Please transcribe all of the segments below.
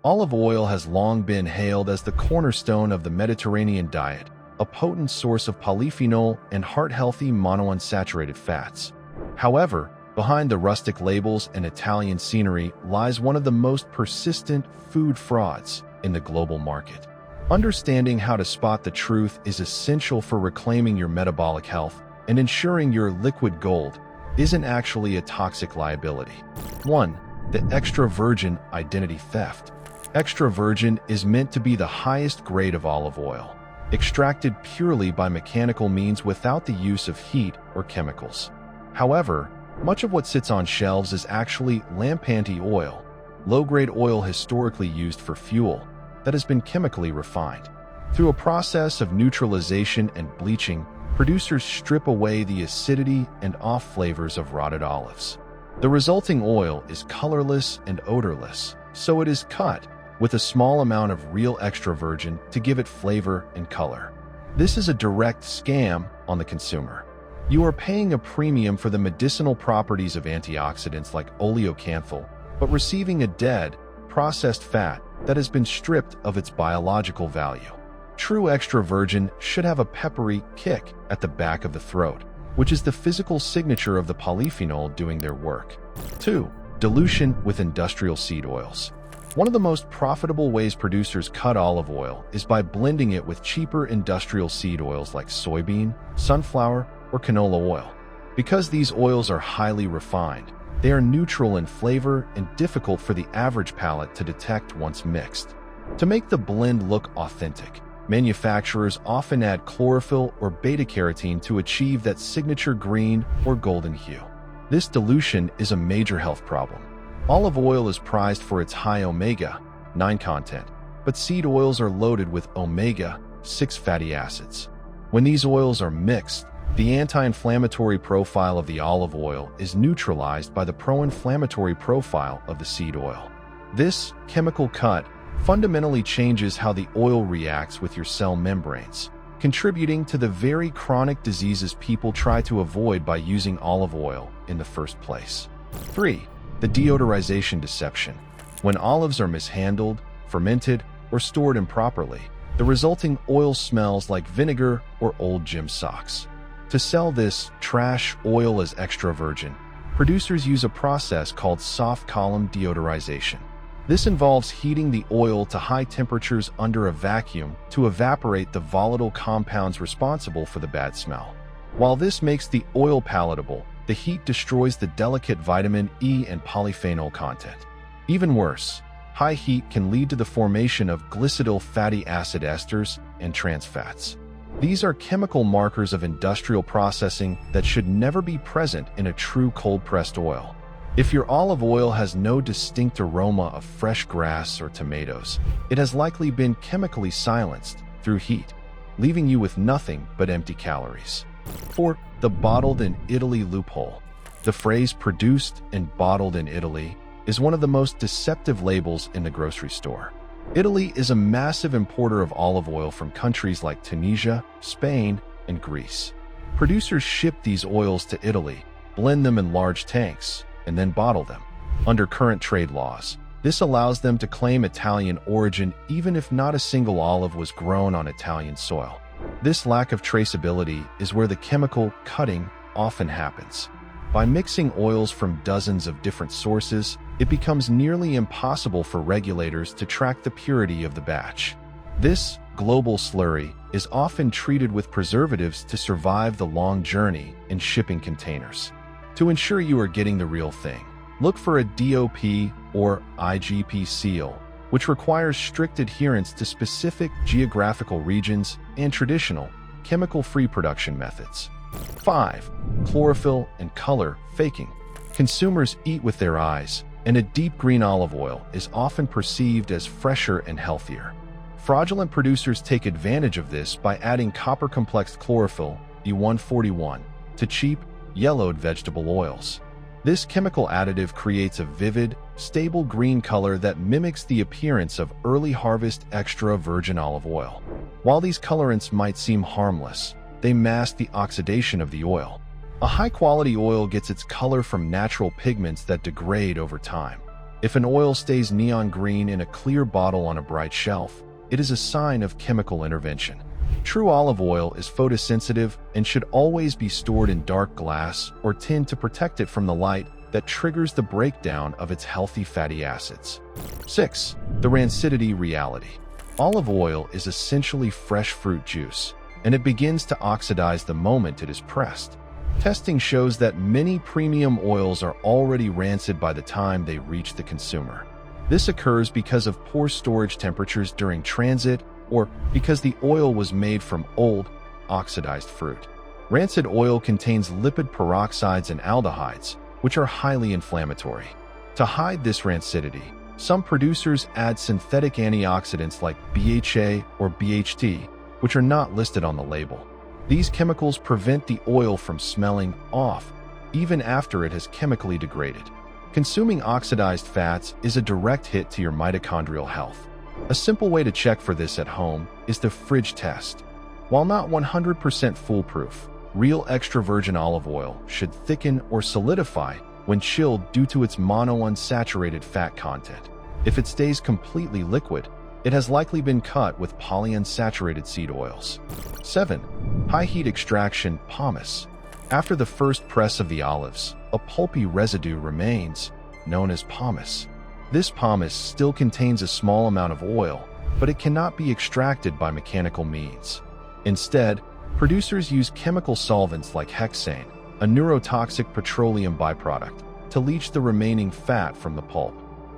Olive oil has long been hailed as the cornerstone of the Mediterranean diet, a potent source of polyphenol and heart-healthy monounsaturated fats. However, behind the rustic labels and Italian scenery lies one of the most persistent food frauds in the global market. Understanding how to spot the truth is essential for reclaiming your metabolic health and ensuring your liquid gold isn't actually a toxic liability. 1. The extra virgin identity theft. Extra virgin is meant to be the highest grade of olive oil, extracted purely by mechanical means without the use of heat or chemicals. However, much of what sits on shelves is actually lampanti oil, low-grade oil historically used for fuel, that has been chemically refined. Through a process of neutralization and bleaching, producers strip away the acidity and off flavors of rotted olives. The resulting oil is colorless and odorless, so it is cut with a small amount of real extra virgin to give it flavor and color. This is a direct scam on the consumer. You are paying a premium for the medicinal properties of antioxidants like oleocanthal, but receiving a dead, processed fat that has been stripped of its biological value. True extra virgin should have a peppery kick at the back of the throat, which is the physical signature of the polyphenol doing their work. 2. Dilution with industrial seed oils. One of the most profitable ways producers cut olive oil is by blending it with cheaper industrial seed oils like soybean, sunflower, or canola oil. Because these oils are highly refined, they are neutral in flavor and difficult for the average palate to detect once mixed. To make the blend look authentic, manufacturers often add chlorophyll or beta-carotene to achieve that signature green or golden hue. This dilution is a major health problem. Olive oil is prized for its high omega-9 content, but seed oils are loaded with omega-6 fatty acids. When these oils are mixed, the anti-inflammatory profile of the olive oil is neutralized by the pro-inflammatory profile of the seed oil. This chemical cut fundamentally changes how the oil reacts with your cell membranes, contributing to the very chronic diseases people try to avoid by using olive oil in the first place. 3. The deodorization deception. When olives are mishandled, fermented, or stored improperly, the resulting oil smells like vinegar or old gym socks. To sell this trash oil as extra virgin, producers use a process called soft column deodorization. This involves heating the oil to high temperatures under a vacuum to evaporate the volatile compounds responsible for the bad smell. While this makes the oil palatable, the heat destroys the delicate vitamin E and polyphenol content. Even worse, high heat can lead to the formation of glycidyl fatty acid esters and trans fats. These are chemical markers of industrial processing that should never be present in a true cold-pressed oil. If your olive oil has no distinct aroma of fresh grass or tomatoes, it has likely been chemically silenced through heat, leaving you with nothing but empty calories. 4. The bottled in Italy loophole. The phrase "produced and bottled in Italy" is one of the most deceptive labels in the grocery store. Italy is a massive importer of olive oil from countries like Tunisia, Spain, and Greece. Producers ship these oils to Italy, blend them in large tanks, and then bottle them. Under current trade laws, this allows them to claim Italian origin even if not a single olive was grown on Italian soil. This lack of traceability is where the chemical cutting often happens. By mixing oils from dozens of different sources, it becomes nearly impossible for regulators to track the purity of the batch. This global slurry is often treated with preservatives to survive the long journey in shipping containers. To ensure you are getting the real thing, look for a DOP or IGP seal, which requires strict adherence to specific geographical regions and traditional, chemical-free production methods. 5. Chlorophyll and color faking. Consumers eat with their eyes, and a deep green olive oil is often perceived as fresher and healthier. Fraudulent producers take advantage of this by adding copper-complex chlorophyll, E141, to cheap, yellowed vegetable oils. This chemical additive creates a vivid, stable green color that mimics the appearance of early harvest extra virgin olive oil. While these colorants might seem harmless, they mask the oxidation of the oil. A high-quality oil gets its color from natural pigments that degrade over time. If an oil stays neon green in a clear bottle on a bright shelf, it is a sign of chemical intervention. True olive oil is photosensitive and should always be stored in dark glass or tin to protect it from the light that triggers the breakdown of its healthy fatty acids. 6. The rancidity reality. Olive oil is essentially fresh fruit juice, and it begins to oxidize the moment it is pressed. Testing shows that many premium oils are already rancid by the time they reach the consumer. This occurs because of poor storage temperatures during transit or because the oil was made from old, oxidized fruit. Rancid oil contains lipid peroxides and aldehydes, which are highly inflammatory. To hide this rancidity, some producers add synthetic antioxidants like BHA or BHT, which are not listed on the label. These chemicals prevent the oil from smelling off, even after it has chemically degraded. Consuming oxidized fats is a direct hit to your mitochondrial health. A simple way to check for this at home is the fridge test. While not 100% foolproof, real extra virgin olive oil should thicken or solidify when chilled due to its monounsaturated fat content. If it stays completely liquid, it has likely been cut with polyunsaturated seed oils. 7. High heat extraction pomace. After the first press of the olives, a pulpy residue remains, known as pomace. This pomace still contains a small amount of oil, but it cannot be extracted by mechanical means. Instead, producers use chemical solvents like hexane, a neurotoxic petroleum byproduct, to leach the remaining fat from the pulp.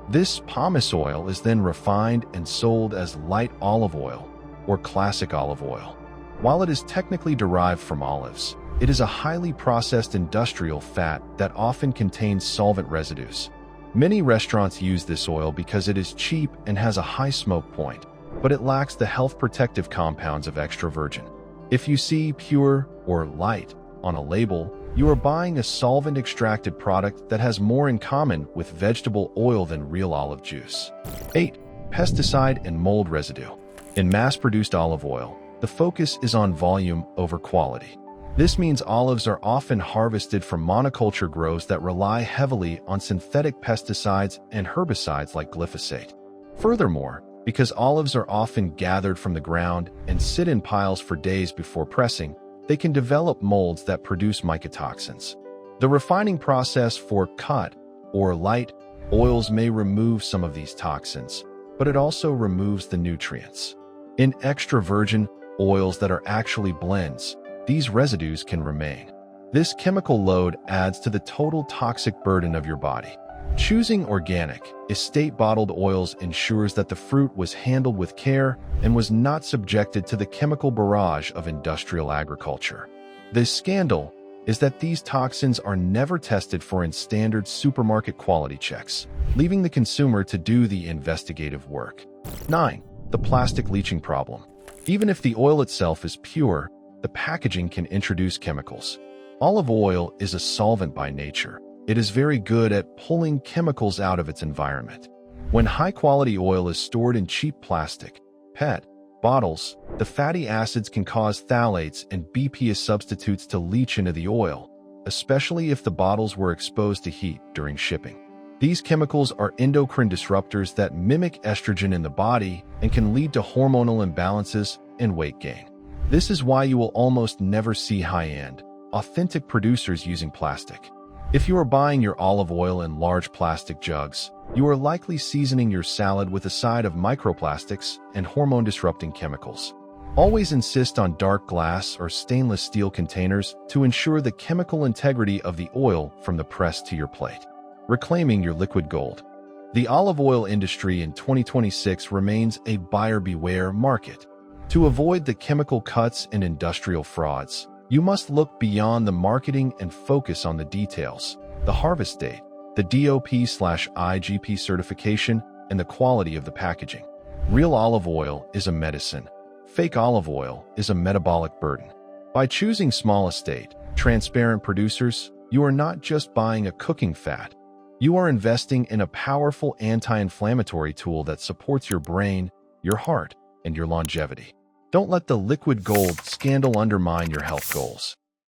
This pomace oil is then refined and sold as light olive oil or classic olive oil. While it is technically derived from olives, it is a highly processed industrial fat that often contains solvent residues. Many restaurants use this oil because it is cheap and has a high smoke point, but it lacks the health protective compounds of extra virgin. If you see pure or light on a label, you are buying a solvent-extracted product that has more in common with vegetable oil than real olive juice. 8. Pesticide and mold residue. In mass-produced olive oil, the focus is on volume over quality. This means olives are often harvested from monoculture grows that rely heavily on synthetic pesticides and herbicides like glyphosate. Furthermore, because olives are often gathered from the ground and sit in piles for days before pressing, they can develop molds that produce mycotoxins. The refining process for cut or light oils may remove some of these toxins, but it also removes the nutrients. In extra virgin oils that are actually blends, these residues can remain. This chemical load adds to the total toxic burden of your body. Choosing organic, estate-bottled oils ensures that the fruit was handled with care and was not subjected to the chemical barrage of industrial agriculture. The scandal is that these toxins are never tested for in standard supermarket quality checks, leaving the consumer to do the investigative work. 9. The plastic leaching problem. Even if the oil itself is pure, the packaging can introduce chemicals. Olive oil is a solvent by nature. It is very good at pulling chemicals out of its environment. When high-quality oil is stored in cheap plastic, PET, bottles, the fatty acids can cause phthalates and BPA substitutes to leach into the oil, especially if the bottles were exposed to heat during shipping. These chemicals are endocrine disruptors that mimic estrogen in the body and can lead to hormonal imbalances and weight gain. This is why you will almost never see high-end, authentic producers using plastic. If you are buying your olive oil in large plastic jugs, you are likely seasoning your salad with a side of microplastics and hormone-disrupting chemicals. Always insist on dark glass or stainless steel containers to ensure the chemical integrity of the oil from the press to your plate. Reclaiming your liquid gold. The olive oil industry in 2026 remains a buyer beware market. To avoid the chemical cuts and industrial frauds, you must look beyond the marketing and focus on the details, the harvest date, the DOP/IGP certification, and the quality of the packaging. Real olive oil is a medicine. Fake olive oil is a metabolic burden. By choosing small estate, transparent producers, you are not just buying a cooking fat. You are investing in a powerful anti-inflammatory tool that supports your brain, your heart, and your longevity. Don't let the liquid gold scandal undermine your health goals.